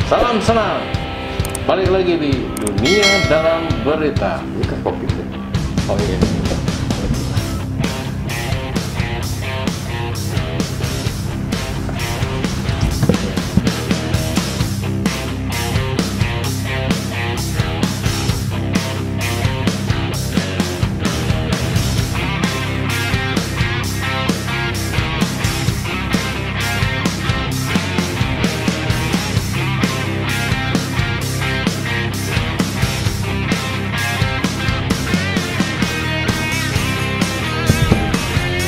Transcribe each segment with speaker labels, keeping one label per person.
Speaker 1: Salam senang. Balik lagi di dunia dalam berita.
Speaker 2: Ini kan kopi.
Speaker 1: Oh iya.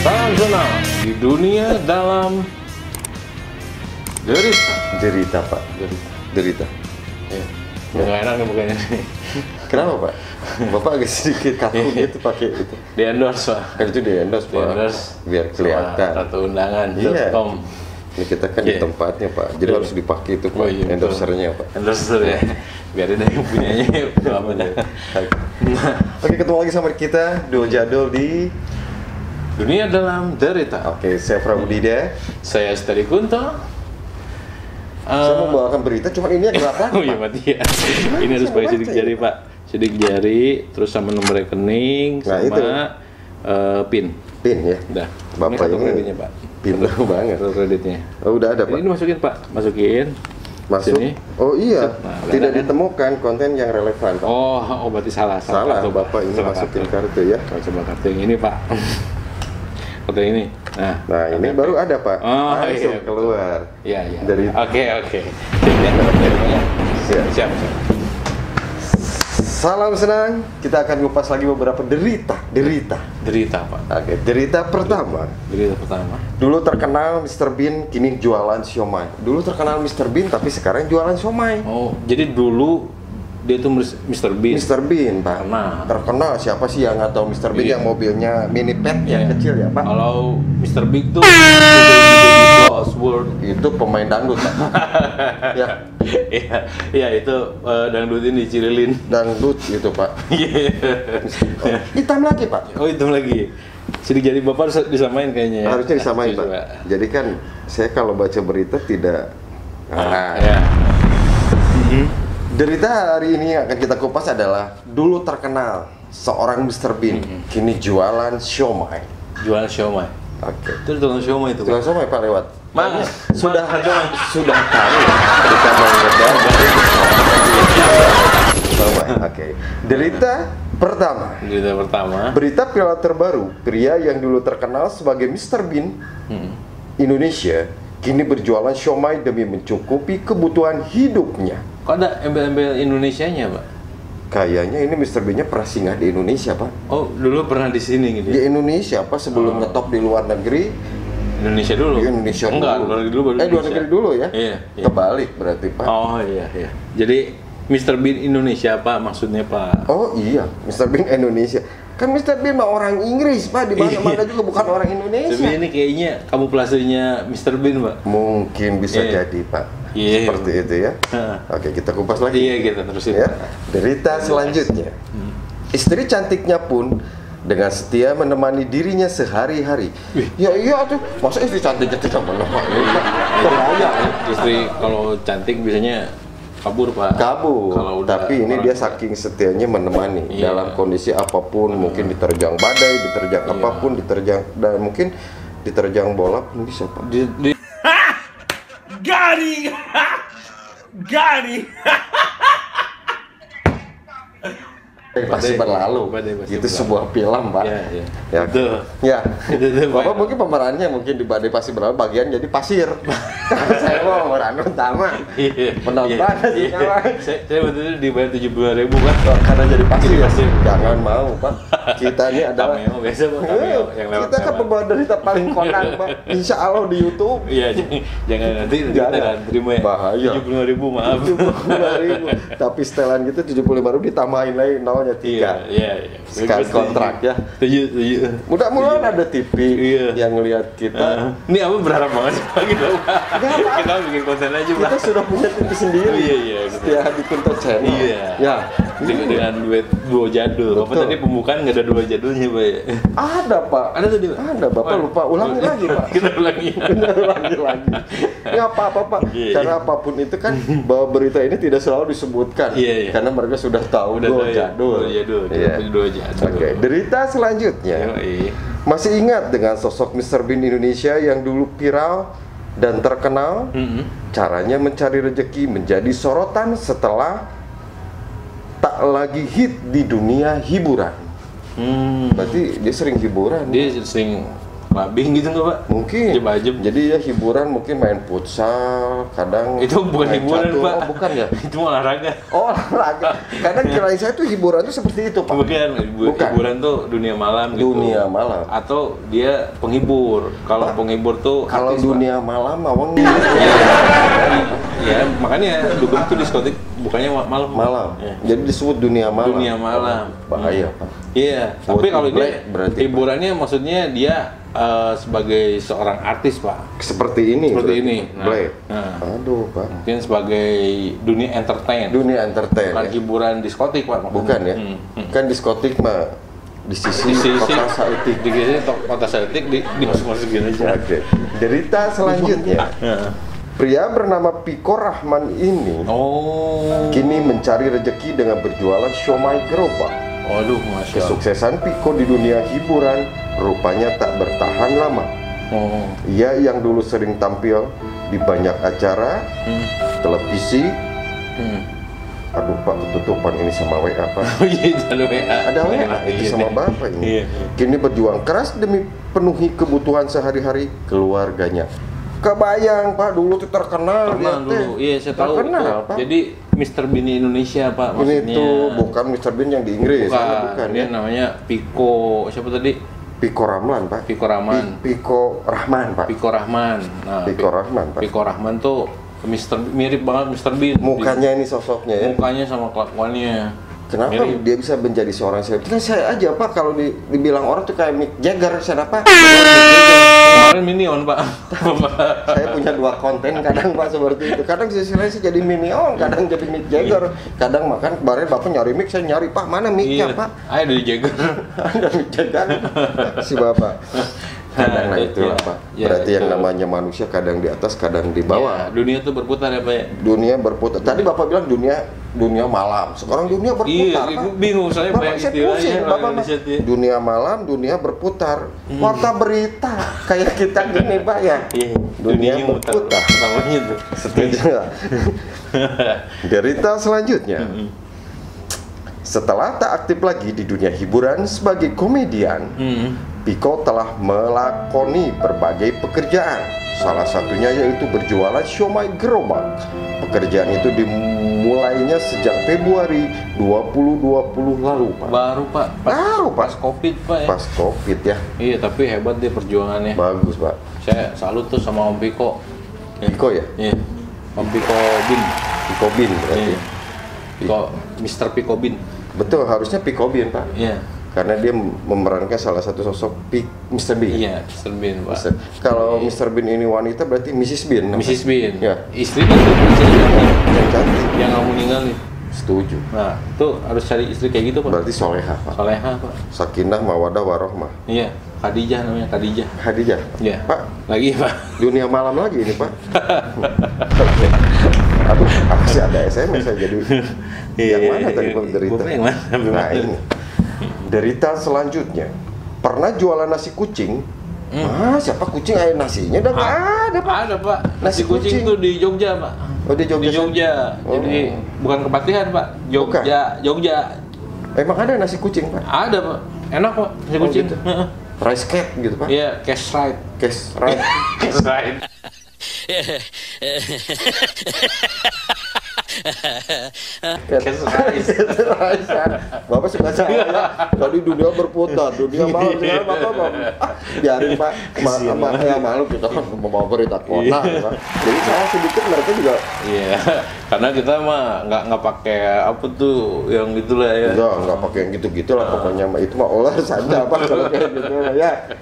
Speaker 1: Salam senang di dunia dalam derita.
Speaker 2: Derita, Pak. Derita.
Speaker 1: Ya, nggak enak nih bukannya nih.
Speaker 2: Kenapa, Pak? Bapak agak sedikit kaku gitu pakai itu.
Speaker 1: Di endorse Pak.
Speaker 2: Kan itu di endorse, Pak.
Speaker 1: Di endorse
Speaker 2: Biar kelihatan.
Speaker 1: Ratu Undangan.
Speaker 2: Iya.
Speaker 1: .com.
Speaker 2: Ini kita kan di tempatnya, Pak. Jadi harus dipakai itu, Pak.
Speaker 1: Oh, iya, betul.
Speaker 2: Endorsernya, Pak.
Speaker 1: Endorser ya. Biar ada yang punyanya.
Speaker 2: Oke, ketemu lagi sama kita Duo Jadul di
Speaker 1: Dunia dalam derita.
Speaker 2: Oke, saya Prabudida.
Speaker 1: Saya Steri Kunto.
Speaker 2: Saya membawakan berita, cuma ini agak apa?
Speaker 1: Oh iya mati ya. Ini harus pakai sidik jari Pak. Sidik jari, terus sama nomor rekening,
Speaker 2: Nah,
Speaker 1: sama
Speaker 2: itu.
Speaker 1: PIN.
Speaker 2: PIN ya.
Speaker 1: Udah.
Speaker 2: Bapak
Speaker 1: Ini kartu
Speaker 2: ini
Speaker 1: kreditnya Pak.
Speaker 2: pintar banget.
Speaker 1: Kartu kreditnya.
Speaker 2: Oh, udah ada, Pak.
Speaker 1: Ini masukin Pak, masukin.
Speaker 2: Masuk.
Speaker 1: Sini.
Speaker 2: Oh iya,
Speaker 1: Nah,
Speaker 2: tidak
Speaker 1: kan?
Speaker 2: ditemukan konten yang relevan, Pak.
Speaker 1: Oh berarti salah.
Speaker 2: Salah,
Speaker 1: kartu, Pak.
Speaker 2: Bapak ini
Speaker 1: Salah
Speaker 2: masukin
Speaker 1: kartu.
Speaker 2: kartu ya.
Speaker 1: Kalau coba kartu yang ini Pak. Kartu yang ini.
Speaker 2: Nah, ini baru ada, Pak.
Speaker 1: Oh,
Speaker 2: Langsung
Speaker 1: iya.
Speaker 2: keluar.
Speaker 1: Iya iya.
Speaker 2: Dari
Speaker 1: Oke. Siap.
Speaker 2: Salam senang. Kita akan ngupas lagi beberapa derita.
Speaker 1: Derita Pak.
Speaker 2: Oke, derita pertama.
Speaker 1: Derita pertama.
Speaker 2: Dulu terkenal Mr. Bean, kini jualan siomay. Dulu terkenal Mr. Bean, tapi sekarang jualan siomay.
Speaker 1: Oh, jadi dulu dia tuh Mr. Bean.
Speaker 2: Mr. Bean, Pak. Terkenal. Siapa sih yang nggak tahu Mr. Bean
Speaker 1: Iya.
Speaker 2: yang mobilnya mini pet yang
Speaker 1: Iya.
Speaker 2: kecil ya, Pak?
Speaker 1: Kalau Mr. Big tuh jadi Oswald.
Speaker 2: Itu pemain dangdut, Pak. Ya,
Speaker 1: Iya itu dangdutin dicililin.
Speaker 2: dangdut gitu, Pak. Hitam lagi, Pak.
Speaker 1: Oh itu lagi. Sidik jari Bapak harus disamain kayaknya ya.
Speaker 2: Harusnya disamain, Pak.
Speaker 1: Coba.
Speaker 2: Jadi kan saya kalau baca berita tidak.
Speaker 1: Ya.
Speaker 2: Derita hari ini yang akan kita kupas adalah dulu terkenal seorang Mr. Bean, kini jualan siomay.
Speaker 1: Jualan siomay.
Speaker 2: Oke.
Speaker 1: Itu tukang siomay itu.
Speaker 2: Jualan siomay, Pak, lewat.
Speaker 1: Mang,
Speaker 2: Sudah
Speaker 1: Mang,
Speaker 2: sudah tahu berita mengedar. Oke. Derita pertama.
Speaker 1: Derita pertama.
Speaker 2: Berita viral terbaru, pria yang dulu terkenal sebagai Mr. Bean Indonesia kini berjualan siomay demi mencukupi kebutuhan hidupnya.
Speaker 1: Kok ada embel-embel Indonesianya Pak?
Speaker 2: Kayaknya ini Mr. Bean-nya pernah singgah di Indonesia, Pak.
Speaker 1: Oh dulu pernah di sini gitu.
Speaker 2: Di Indonesia, Pak, sebelum ngetop di luar negeri.
Speaker 1: Indonesia dulu.
Speaker 2: Di Indonesia
Speaker 1: Enggak,
Speaker 2: dulu.
Speaker 1: luar negeri dulu baru
Speaker 2: luar
Speaker 1: Indonesia.
Speaker 2: negeri dulu ya?
Speaker 1: Iya.
Speaker 2: Kebalik berarti, Pak.
Speaker 1: Oh iya. Jadi Mr. Bean Indonesia Pak maksudnya Pak.
Speaker 2: Oh iya, Mr. Bean Indonesia. Kan Mr. Bean mah orang Inggris, Pak. Di mana-mana juga bukan orang Indonesia.
Speaker 1: Tapi ini kayaknya kamuflasenya Mr. Bean Pak.
Speaker 2: Mungkin bisa
Speaker 1: Iya.
Speaker 2: jadi, Pak.
Speaker 1: Iya.
Speaker 2: Seperti itu ya. Oke, kita kupas lagi.
Speaker 1: Iya kita terusin.
Speaker 2: Ya. Derita selanjutnya. Istri cantiknya pun dengan setia menemani dirinya sehari-hari. Ya iya tuh, masa istri cantiknya tidak menemani, Pak? Bahaya.
Speaker 1: Istri kalau cantik biasanya kabur Pak.
Speaker 2: Kabur.
Speaker 1: Kalau udah
Speaker 2: Tapi ini
Speaker 1: orang
Speaker 2: dia
Speaker 1: tua.
Speaker 2: saking setianya menemani
Speaker 1: Iya.
Speaker 2: dalam kondisi apapun, mungkin diterjang badai, diterjang
Speaker 1: Iya.
Speaker 2: apapun, diterjang dan mungkin diterjang bola pun bisa, Pak.
Speaker 1: Gari.
Speaker 2: Pasti berlalu.
Speaker 1: Badai pasti
Speaker 2: Itu
Speaker 1: berlalu.
Speaker 2: sebuah film, Pak.
Speaker 1: Iya.
Speaker 2: Ya.
Speaker 1: Itu.
Speaker 2: Ya.
Speaker 1: Itu,
Speaker 2: Bapak
Speaker 1: Pak.
Speaker 2: mungkin pemerannya mungkin di badai pasti berlalu bagian jadi pasir. Karena saya mau pemeran utama.
Speaker 1: Iya.
Speaker 2: Penonton sih,
Speaker 1: Iya.
Speaker 2: kawan.
Speaker 1: Saya betul dibayar 75.000 kan.
Speaker 2: Karena jadi pasir.
Speaker 1: Jadi pasir.
Speaker 2: Jangan mau, Pak. Kita ini adalah
Speaker 1: Cameo biasa Pak, cameo yang lewat.
Speaker 2: kita kan pembawa derita paling kondang, Pak. Insya Allah di YouTube.
Speaker 1: Iya, jangan nanti kita
Speaker 2: Jangan.
Speaker 1: kan terima ya.
Speaker 2: Bahaya.
Speaker 1: 75.000 maaf.
Speaker 2: 75.000. Tapi setelan gitu 75.000 ditambahin lagi nolnya 3.
Speaker 1: Iya.
Speaker 2: Sekali kontrak ya.
Speaker 1: Setuju.
Speaker 2: Mudah-mudahan ada TV
Speaker 1: Iya.
Speaker 2: yang ngelihat kita.
Speaker 1: Ini apa berharap banget sih Pak gitu Pak. Kita bikin konten aja, Pak.
Speaker 2: Kita sudah punya TV sendiri.
Speaker 1: Iya, iya.
Speaker 2: Setia Hadi Kunto Channel.
Speaker 1: Iya.
Speaker 2: Ya.
Speaker 1: Dengan duo jadul. Bapak
Speaker 2: Betul.
Speaker 1: tadi pembukaan nggak ada duo jadulnya, Pak.
Speaker 2: Ada, Pak.
Speaker 1: Ada tadi, Pak?
Speaker 2: Ada, Bapak lupa. Ulangi lagi, Pak.
Speaker 1: Kita ulangi.
Speaker 2: Ulangi lagi. Ya apa-apa, Pak.
Speaker 1: Iya,
Speaker 2: Karena apapun itu kan bahwa berita ini tidak selalu disebutkan.
Speaker 1: Iya, iya.
Speaker 2: Karena mereka sudah tahu
Speaker 1: Udah
Speaker 2: duo
Speaker 1: tahu ya,
Speaker 2: jadul.
Speaker 1: duo jadul.
Speaker 2: Iya.
Speaker 1: Duo jadul.
Speaker 2: Oke, berita selanjutnya.
Speaker 1: Yoi.
Speaker 2: Masih ingat dengan sosok Mr. Bean Indonesia yang dulu viral dan terkenal? Caranya mencari rezeki menjadi sorotan setelah tak lagi hit di dunia hiburan. Berarti dia sering hiburan.
Speaker 1: Dia sering clubbing gitu nggak, Pak?
Speaker 2: Mungkin.
Speaker 1: Ajem-ajem.
Speaker 2: Jadi ya hiburan mungkin main futsal, kadang
Speaker 1: Itu bukan
Speaker 2: main
Speaker 1: hiburan,
Speaker 2: catur.
Speaker 1: Pak.
Speaker 2: Oh, bukan ya?
Speaker 1: Itu olahraga.
Speaker 2: Oh, olahraga. Kadang kirain saya tuh hiburan tuh seperti itu, Pak.
Speaker 1: Bukan. Hiburan tuh dunia malam gitu.
Speaker 2: Dunia malam.
Speaker 1: Atau dia penghibur. Kalau penghibur tuh
Speaker 2: Kalau
Speaker 1: artis,
Speaker 2: dunia malam mawang
Speaker 1: ya, makanya dugem tuh diskotik bukannya malam.
Speaker 2: malam.
Speaker 1: Ya.
Speaker 2: Jadi disebut dunia malam.
Speaker 1: Dunia malam.
Speaker 2: Bahaya, Pak.
Speaker 1: Iya,
Speaker 2: Buat
Speaker 1: tapi kalau
Speaker 2: black
Speaker 1: dia
Speaker 2: berarti,
Speaker 1: hiburannya maksudnya dia sebagai seorang artis, Pak.
Speaker 2: Seperti ini.
Speaker 1: Seperti
Speaker 2: berarti.
Speaker 1: ini.
Speaker 2: Black.
Speaker 1: Nah.
Speaker 2: Aduh, Pak.
Speaker 1: Mungkin sebagai dunia entertain.
Speaker 2: Dunia entertain.
Speaker 1: Bukan
Speaker 2: Ya?
Speaker 1: hiburan diskotik, Pak. maksudnya.
Speaker 2: Bukan ya? Kan diskotik mah di sisi kota Saetik.
Speaker 1: di sisi kota Saetik dimasukin aja.
Speaker 2: Oke. Derita selanjutnya. Pria bernama Piko Rahman ini
Speaker 1: Oh.
Speaker 2: kini mencari rezeki dengan berjualan siomay gerobak.
Speaker 1: Waduh, Masya Allah.
Speaker 2: Kesuksesan Piko di dunia hiburan rupanya tak bertahan lama.
Speaker 1: Oh.
Speaker 2: Ia yang dulu sering tampil di banyak acara televisi. Aduh, Pak, ketutupan ini sama WA, Pak.
Speaker 1: Oh iya, itu ada WA.
Speaker 2: Ada WA itu
Speaker 1: Iya,
Speaker 2: sama
Speaker 1: iya.
Speaker 2: Bapak ini.
Speaker 1: Iya.
Speaker 2: Kini berjuang keras demi penuhi kebutuhan sehari-hari keluarganya. Kebayang, Pak, dulu tuh terkenal dia
Speaker 1: Terkenal dulu.
Speaker 2: teh.
Speaker 1: Iya, saya tahu.
Speaker 2: Terkenal,
Speaker 1: Tuh.
Speaker 2: Pak.
Speaker 1: Jadi Mr. Bean Indonesia, Pak,
Speaker 2: Ini
Speaker 1: maksudnya.
Speaker 2: tuh bukan Mr. Bean yang di Inggris,
Speaker 1: Bukan, dia
Speaker 2: ya.
Speaker 1: namanya Piko. Siapa tadi?
Speaker 2: Piko Rahman, Pak.
Speaker 1: Piko Rahman.
Speaker 2: Piko Rahman, Pak.
Speaker 1: Piko Rahman. Nah,
Speaker 2: Piko Rahman, Pak.
Speaker 1: Piko Rahman tuh mirip banget Mr. Bean.
Speaker 2: Mukanya ini sosoknya ya.
Speaker 1: Mukanya sama kelakuannya.
Speaker 2: Kenapa
Speaker 1: Mirip.
Speaker 2: dia bisa menjadi seorang selebriti? Kan saya aja, Pak, kalau dibilang orang tuh kayak Mick Jagger, siapa?
Speaker 1: Kemarin Minion, Pak.
Speaker 2: Saya punya 2 konten kadang, Pak, seperti itu. Kadang sisi lain saya jadi Minion, kadang jadi Mick Jagger. Kadang makan kemarin Bapak nyari mic, saya nyari, Pak, mana mic-nya, Pak?
Speaker 1: Ayo dari Jagger.
Speaker 2: Ada Mick Jagger si Bapak. Kadang nah itu
Speaker 1: Iya,
Speaker 2: Pak.
Speaker 1: iya,
Speaker 2: Berarti yang
Speaker 1: itu.
Speaker 2: namanya manusia kadang di atas, kadang di bawah.
Speaker 1: Ya, dunia tuh berputar ya, Pak ya.
Speaker 2: Dunia berputar. Tadi Bapak bilang dunia malam. Sekarang dunia berputar.
Speaker 1: Iya,
Speaker 2: Pak.
Speaker 1: bingung saya
Speaker 2: Bapak
Speaker 1: banyak
Speaker 2: saya
Speaker 1: istilahnya
Speaker 2: pusing,
Speaker 1: orang
Speaker 2: Bapak
Speaker 1: Indonesia tuh ya.
Speaker 2: dunia malam, dunia berputar. Warta berita kayak kita gini, Pak ya.
Speaker 1: Iya,
Speaker 2: Dunia
Speaker 1: dunianya muter.
Speaker 2: berputar.
Speaker 1: Namanya tuh.
Speaker 2: Setuju nggak? Derita selanjutnya. Setelah tak aktif lagi di dunia hiburan sebagai komedian, Piko telah melakoni berbagai pekerjaan. Salah satunya yaitu berjualan siomay gerobak. Pekerjaan itu dimulainya sejak Februari 2020 lalu, Pak.
Speaker 1: Baru, Pak.
Speaker 2: Baru, Pak.
Speaker 1: Pas Covid, Pak ya.
Speaker 2: Pas Covid ya.
Speaker 1: Iya, tapi hebat dia perjuangannya.
Speaker 2: Bagus, Pak.
Speaker 1: Saya salut tuh sama Om Piko.
Speaker 2: Piko ya?
Speaker 1: Iya. Om Piko Bin.
Speaker 2: Piko Bin berarti.
Speaker 1: Iya. Piko, Mr. Piko Bin.
Speaker 2: Betul, harusnya Piko Bin, Pak.
Speaker 1: Iya.
Speaker 2: Karena dia memerankan salah satu sosok Mr. Bean.
Speaker 1: Iya, Mr. Bin, Pak.
Speaker 2: Kalau Mr. Bean ini wanita berarti Mrs. Bean. namanya.
Speaker 1: Mrs. Bin.
Speaker 2: Ya.
Speaker 1: Istrinya tuh istri
Speaker 2: Yang cantik.
Speaker 1: yang nggak mau ninggalin.
Speaker 2: Setuju.
Speaker 1: Nah, tuh harus cari istri kayak gitu, Pak.
Speaker 2: Berarti soleha, Pak.
Speaker 1: Soleha, Pak.
Speaker 2: Sakinah, mawadah, warohmah.
Speaker 1: Iya, Khadijah namanya, Khadijah.
Speaker 2: Khadijah.
Speaker 1: Iya.
Speaker 2: Pak,
Speaker 1: Lagi, Pak.
Speaker 2: dunia malam lagi ini, Pak. Aduh, apa sih ada SMS saya jadi. Yang mana tadi Pak derita?
Speaker 1: Gua yang mana?
Speaker 2: Nah, ini. Derita selanjutnya. Pernah jualan nasi kucing? Siapa kucing air nasinya? Udah nggak ada, Pak.
Speaker 1: Ada, Pak.
Speaker 2: Nasi
Speaker 1: Nasi kucing
Speaker 2: kucing.
Speaker 1: tuh di Jogja, Pak.
Speaker 2: Oh, di Jogja.
Speaker 1: Di Jogja.
Speaker 2: Oh.
Speaker 1: Jadi bukan Kepatihan, Pak. Jogja, Jogja.
Speaker 2: Emang ada nasi kucing, Pak?
Speaker 1: Ada, Pak. Enak, Pak. Nasi
Speaker 2: Oh,
Speaker 1: kucing.
Speaker 2: gitu.
Speaker 1: Heeh.
Speaker 2: Rice cake gitu, Pak.
Speaker 1: Iya, cash ride.
Speaker 2: Cash right.
Speaker 1: Cash ride.
Speaker 2: Cash rice. Bapak suka saya. Tadi dunia berputar, dunia malu. Sekarang Bapak mau, biarin Pak. Malu kita kan membawa berita kota. Pak. Jadi saya sedikit mereka juga.
Speaker 1: Iya, karena kita mah nggak pakai apa tuh yang gitulah ya.
Speaker 2: Nggak pakai yang gitu-gitu lah. Pokoknya itu mah olah saja Pak kalau kayak gitu ya.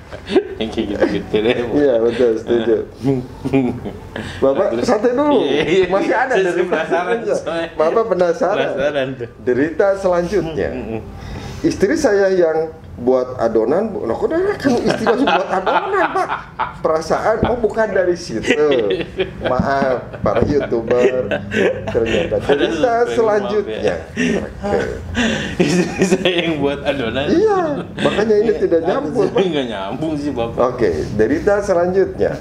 Speaker 1: Yang kayak gitu-gitu deh.
Speaker 2: Iya betul, setuju. Bapak santai dulu. Masih ada dari
Speaker 1: penasaran.
Speaker 2: Bapak penasaran. Derita selanjutnya. Istri saya yang buat adonan, nah kok kamu istri langsung buat adonan Pak? Perasaan, oh bukan dari situ. Maaf, para YouTuber. Ternyata derita selanjutnya.
Speaker 1: Istri saya yang buat adonan.
Speaker 2: Iya, makanya ini tidak nyambung.
Speaker 1: Nggak nyambung sih Bapak.
Speaker 2: Oke, derita selanjutnya.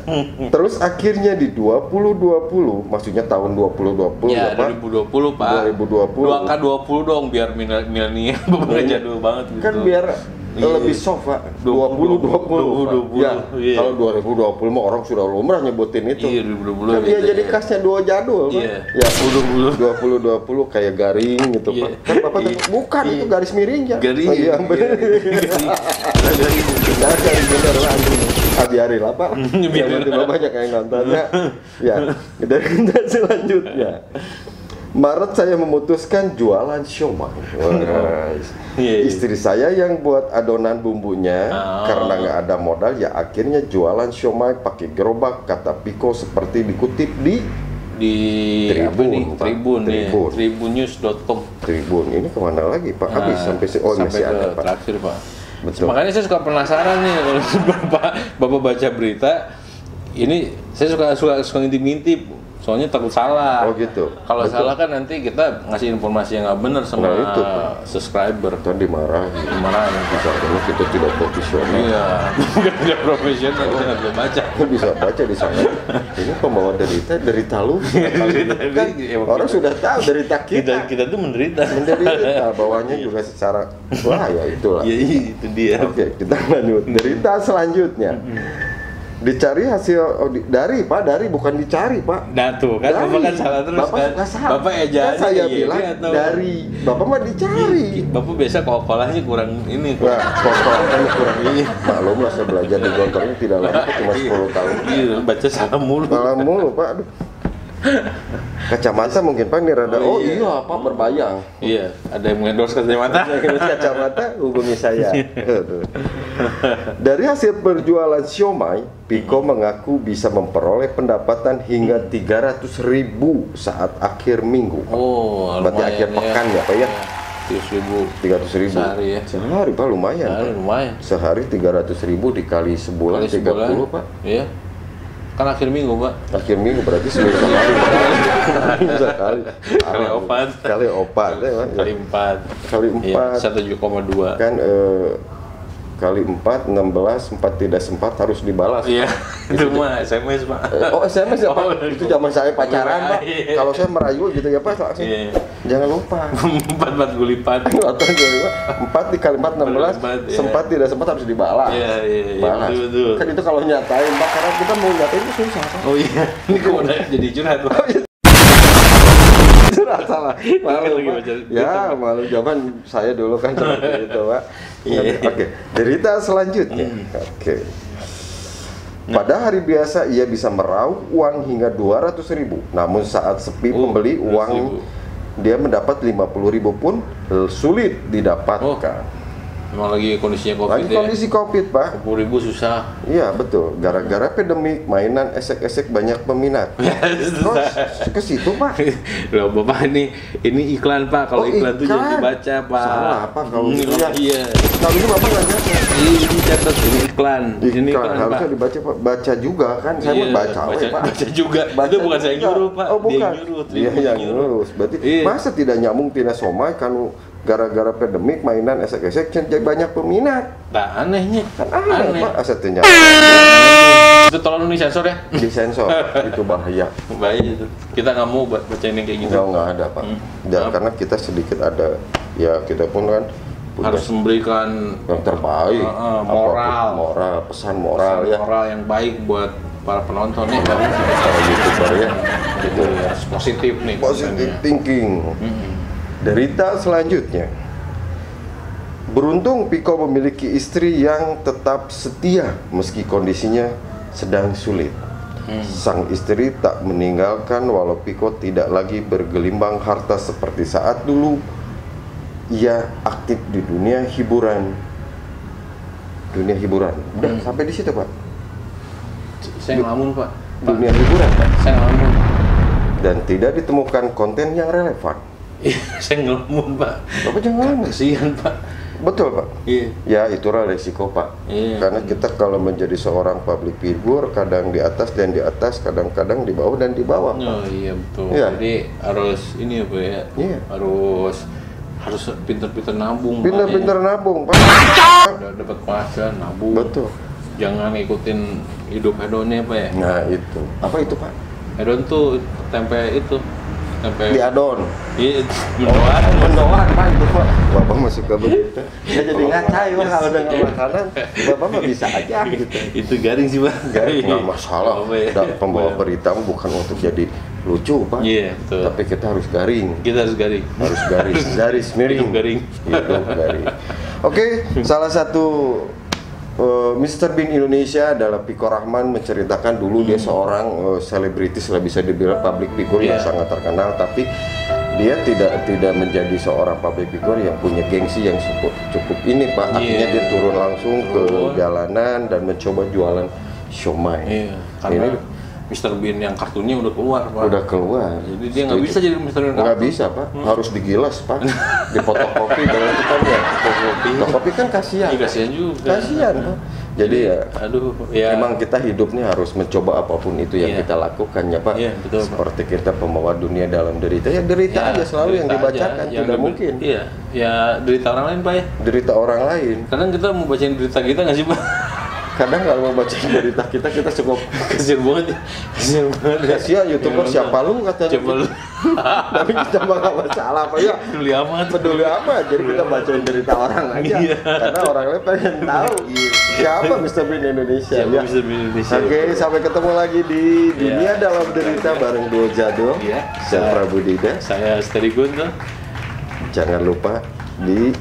Speaker 2: Terus akhirnya di 2020, maksudnya tahun 2020
Speaker 1: ya,
Speaker 2: Pak?
Speaker 1: 2020 Pak.
Speaker 2: 2020.
Speaker 1: Dua angka 20 dong biar milenial Bapak jadul banget gitu.
Speaker 2: Kan biar lebih soft Pak. 2020. Ya,
Speaker 1: iya.
Speaker 2: kalau 2020 mah orang sudah lumrah nyebutin itu.
Speaker 1: Iya, 2020.
Speaker 2: Kan dia jadi khasnya dua jadul Pak.
Speaker 1: Iya.
Speaker 2: Ya, 2020 kayak garing gitu Pak. Kan Bapak bukan itu garis miringnya.
Speaker 1: Garing.
Speaker 2: Oh, iya, benar. Garing bener lah. Biarin lah Pak. Yang penting banyak yang nontonnya. Ya, dan selanjutnya. Maret saya memutuskan jualan siomay. Istri saya yang buat adonan bumbunya karena nggak ada modal ya akhirnya jualan siomay pakai gerobak, kata Piko seperti dikutip di
Speaker 1: tribunnews.com.
Speaker 2: Tribun ini kemana lagi Pak? Habis sampai masih ada Pak.
Speaker 1: Terakhir Pak.
Speaker 2: Betul.
Speaker 1: Makanya saya suka penasaran nih kalau bapak baca berita ini, saya suka ngintip-ngintip. Soalnya takut salah.
Speaker 2: Oh gitu.
Speaker 1: Kalau salah kan nanti kita ngasih informasi yang nggak benar sama
Speaker 2: itu,
Speaker 1: subscriber.
Speaker 2: Kan dimarahin.
Speaker 1: Bisa
Speaker 2: karena kita tidak profesional.
Speaker 1: Iya, bukan tidak profesional, kita nggak bisa baca.
Speaker 2: Bisa baca di sana. Ini pembawa derita lu. Kan orang sudah tahu derita kita.
Speaker 1: Kita tuh menderita.
Speaker 2: Bawahnya juga secara wah ya itulah.
Speaker 1: Iya itu dia.
Speaker 2: Oke, kita lanjut. Derita selanjutnya. Dicari hasil dari bukan dicari Pak.
Speaker 1: Nah tuh kan
Speaker 2: dari.
Speaker 1: Bapak kan salah terus.
Speaker 2: Bapak
Speaker 1: kan
Speaker 2: salah.
Speaker 1: Bapak ejaan
Speaker 2: kan saya bilang
Speaker 1: atau
Speaker 2: dari Bapak mah dicari.
Speaker 1: Bapak biasa kolahnya kurang ini.
Speaker 2: Wah, kolahnya kurang ini. Maklum lah saya belajar di gontornya tidak lama cuma 10 tahun.
Speaker 1: Iya, baca salah mulu.
Speaker 2: Salah mulu Pak. Aduh. Kacamata mungkin Pak ini rada iya Pak berbayang.
Speaker 1: Iya, ada yang mengendorse kacamata.
Speaker 2: Kacamata hubungi saya. Dari hasil berjualan siomay, Piko mengaku bisa memperoleh pendapatan hingga 300.000 saat akhir minggu.
Speaker 1: Oh,
Speaker 2: berarti akhir pekan ya Pak ya?
Speaker 1: 300.000
Speaker 2: sehari ya? Sehari Pak lumayan. Sehari 300.000 dikali sebulan 30 Pak.
Speaker 1: Iya. Kan akhir minggu Pak.
Speaker 2: Akhir minggu berarti seminggu sekali.
Speaker 1: Kali opat.
Speaker 2: Kali opat ya Pak.
Speaker 1: Kali 4.
Speaker 2: Kali 4.
Speaker 1: 1,2.
Speaker 2: Kan kali 4, 16, 4 tidak sempat harus dibalas.
Speaker 1: Iya, itu mah SMS Pak.
Speaker 2: Oh SMS ya Pak? Itu zaman saya pacaran Pak. Kalau saya merayu gitu ya Pak, langsung. Jangan lupa
Speaker 1: 4 gulipat
Speaker 2: 4 dikali 4, 16, sempat tidak sempat harus dibalas.
Speaker 1: Iya,
Speaker 2: balas.
Speaker 1: betul.
Speaker 2: Kan itu kalau nyatain Pak, karena kita mau nyatain itu susah Pak.
Speaker 1: Oh iya, ini kok udah jadi curhat Pak.
Speaker 2: Salah. Malu ya, malu zaman saya dulu kan seperti itu Pak. Oke, derita selanjutnya. Oke. Pada hari biasa ia bisa meraup uang hingga 200.000. Namun saat sepi pembeli uang dia mendapat 50.000 pun sulit didapatkan.
Speaker 1: Emang lagi kondisinya Covid
Speaker 2: lagi kondisi Covid Pak.
Speaker 1: 10.000 susah.
Speaker 2: Iya betul. Gara-gara pandemik mainan esek-esek banyak peminat. Terus ke situ Pak.
Speaker 1: Loh Bapak ini iklan Pak. Kalau iklan tuh jangan dibaca Pak.
Speaker 2: Salah Pak kalau
Speaker 1: iya.
Speaker 2: Kalau ini Bapak nggak catat.
Speaker 1: Ini catat ini iklan. Ini iklan
Speaker 2: harusnya
Speaker 1: Pak.
Speaker 2: dibaca Pak. Baca juga kan. Saya mau baca Pak.
Speaker 1: Baca juga. Itu bukan saya nyuruh Pak.
Speaker 2: Oh bukan.
Speaker 1: Dia
Speaker 2: yang nyuruh. Berarti masa tidak nyambung tina somai kan gara-gara pandemik mainan esek-esek jadi banyak peminat.
Speaker 1: Nah anehnya.
Speaker 2: Kan aneh Pak asetnya.
Speaker 1: Itu tolong disensor ya.
Speaker 2: Disensor. Itu bahaya.
Speaker 1: Bahaya itu. Kita nggak mau bacain yang kayak gitu.
Speaker 2: Nggak ada Pak. Karena kita sedikit ada ya kita pun kan
Speaker 1: harus memberikan
Speaker 2: yang terbaik, moral, pesan moral ya.
Speaker 1: Moral yang baik buat para penonton ya.
Speaker 2: Para YouTuber ya.
Speaker 1: Gitu ya. Positif nih.
Speaker 2: Positive thinking. Derita selanjutnya. Beruntung Piko memiliki istri yang tetap setia meski kondisinya sedang sulit. Sang istri tak meninggalkan walau Piko tidak lagi bergelimbang harta seperti saat dulu ia aktif di dunia hiburan. Udah sampai di situ, Pak.
Speaker 1: Saya ngelamun, Pak.
Speaker 2: Dunia hiburan, Pak.
Speaker 1: Saya ngelamun.
Speaker 2: Dan tidak ditemukan konten yang relevan.
Speaker 1: Saya ngelamun, Pak.
Speaker 2: Bapak jangan ngelamun.
Speaker 1: Kasihan, Pak.
Speaker 2: Betul, Pak.
Speaker 1: Iya.
Speaker 2: Ya, itulah resiko, Pak.
Speaker 1: Iya.
Speaker 2: Karena kita kalau menjadi seorang public figure, kadang di atas dan di atas, kadang-kadang di bawah dan di bawah, Pak.
Speaker 1: Oh iya betul.
Speaker 2: Iya.
Speaker 1: Jadi harus ini apa ya?
Speaker 2: Iya.
Speaker 1: Harus pinter-pinter nabung. Pak,
Speaker 2: Pinter-pinter
Speaker 1: ya.
Speaker 2: nabung, Pak.
Speaker 1: Udah dapat penghasilan nabung.
Speaker 2: Betul.
Speaker 1: Jangan ikutin hidup hedonnya, Pak ya.
Speaker 2: Nah, itu. Apa itu, Pak?
Speaker 1: Hedon tuh tempe itu. Tempe.
Speaker 2: Di adon.
Speaker 1: Iya, mendoan.
Speaker 2: Mendoan, Pak, itu, Pak. Bapak masih ke begitu. Ya jadi ngacai, Pak, kalau dengan makanan. Bapak mah bisa aja gitu.
Speaker 1: Itu garing sih, Pak.
Speaker 2: Garing, nggak masalah.
Speaker 1: Apa ya?
Speaker 2: Dan pembawa berita bukan untuk jadi lucu, Pak.
Speaker 1: Iya, betul.
Speaker 2: Tapi kita harus garing.
Speaker 1: Kita harus garing.
Speaker 2: Harus garis miring.
Speaker 1: Hidup garing.
Speaker 2: Hidup garing. Oke, salah satu Mr. Bean Indonesia adalah Piko Rahman, menceritakan dulu dia seorang selebritis lah, bisa dibilang public figure yang sangat terkenal, tapi dia tidak menjadi seorang public figure yang punya gengsi yang cukup ini, Pak. Artinya dia turun langsung ke jalanan dan mencoba jualan siomay.
Speaker 1: Iya, karena
Speaker 2: Ini
Speaker 1: Mr. Bean yang kartunnya udah keluar, Pak.
Speaker 2: udah keluar.
Speaker 1: Jadi dia nggak bisa jadi Mr. Bean.
Speaker 2: Nggak bisa, Pak. Harus digilas, Pak. Difotokopi dengan kita ya. Fotokopi kan kasihan.
Speaker 1: Iya, kasihan juga.
Speaker 2: Kasihan, Pak. Jadi ya,
Speaker 1: aduh, ya.
Speaker 2: memang kita hidupnya harus mencoba apapun itu yang kita lakukan ya, Pak.
Speaker 1: Iya, betul, Pak.
Speaker 2: Seperti kita pembawa dunia dalam derita, ya derita aja selalu yang dibacakan, tidak mungkin.
Speaker 1: Iya, ya derita orang lain, Pak ya.
Speaker 2: Derita orang lain.
Speaker 1: Kadang kita mau bacain derita kita nggak sih, Pak?
Speaker 2: Kadang kalau mau baca derita kita cukup
Speaker 1: Kasihan banget ya. Kasihan banget.
Speaker 2: kasihan YouTuber siapa lu katanya.
Speaker 1: Siapa lu?
Speaker 2: Tapi kita mah nggak masalah, Pak ya.
Speaker 1: Peduli amat.
Speaker 2: Peduli amat, jadi kita bacain derita orang aja.
Speaker 1: Iya.
Speaker 2: Karena orang lain pengen tahu siapa Mr. Bean Indonesia.
Speaker 1: Siapa
Speaker 2: ya.
Speaker 1: Mr. Bean Indonesia?
Speaker 2: Oke, sampai ketemu lagi di Dunia Dalam Derita bareng Duo Jado.
Speaker 1: Iya.
Speaker 2: Saya Prabu Dida.
Speaker 1: Saya Steady Guntur.
Speaker 2: Jangan lupa di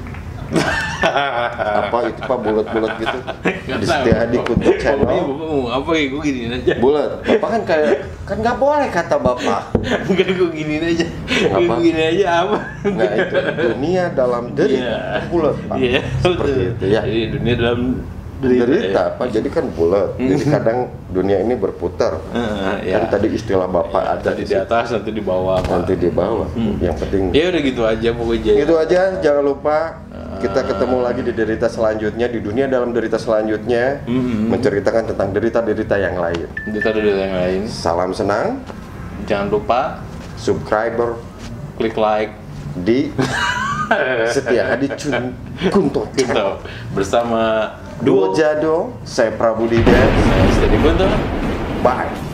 Speaker 2: apa itu, Pak, bulat-bulat gitu. Di Setia Hadi Kunto Channel.
Speaker 1: Apa ya, gue giniin aja.
Speaker 2: Bulat. Bapak kan kan nggak boleh kata Bapak.
Speaker 1: Enggak, gue giniin aja.
Speaker 2: Apa?
Speaker 1: Gue gini aja apa?
Speaker 2: Nah, itu Dunia Dalam Derita. Bulat, Pak.
Speaker 1: Iya.
Speaker 2: Seperti itu ya.
Speaker 1: Jadi dunia dalam
Speaker 2: Derita, Pak. Jadi kan bulat. Jadi kadang dunia ini berputar. Kan tadi istilah Bapak ada
Speaker 1: Tadi di atas, nanti di bawah, Pak.
Speaker 2: nanti di bawah. Yang penting
Speaker 1: Ya udah gitu aja pokoknya.
Speaker 2: itu aja. Jangan lupa kita ketemu lagi di derita selanjutnya, di Dunia Dalam Derita selanjutnya, menceritakan tentang derita-derita yang lain.
Speaker 1: Derita yang lain.
Speaker 2: Salam senang,
Speaker 1: Jangan lupa
Speaker 2: subscriber
Speaker 1: klik like
Speaker 2: di Setia Hadi Kunto
Speaker 1: gitu
Speaker 2: Channel.
Speaker 1: bersama
Speaker 2: Duo Jado, saya Prabu Dida.
Speaker 1: Saya Steady Guntur.
Speaker 2: Bye.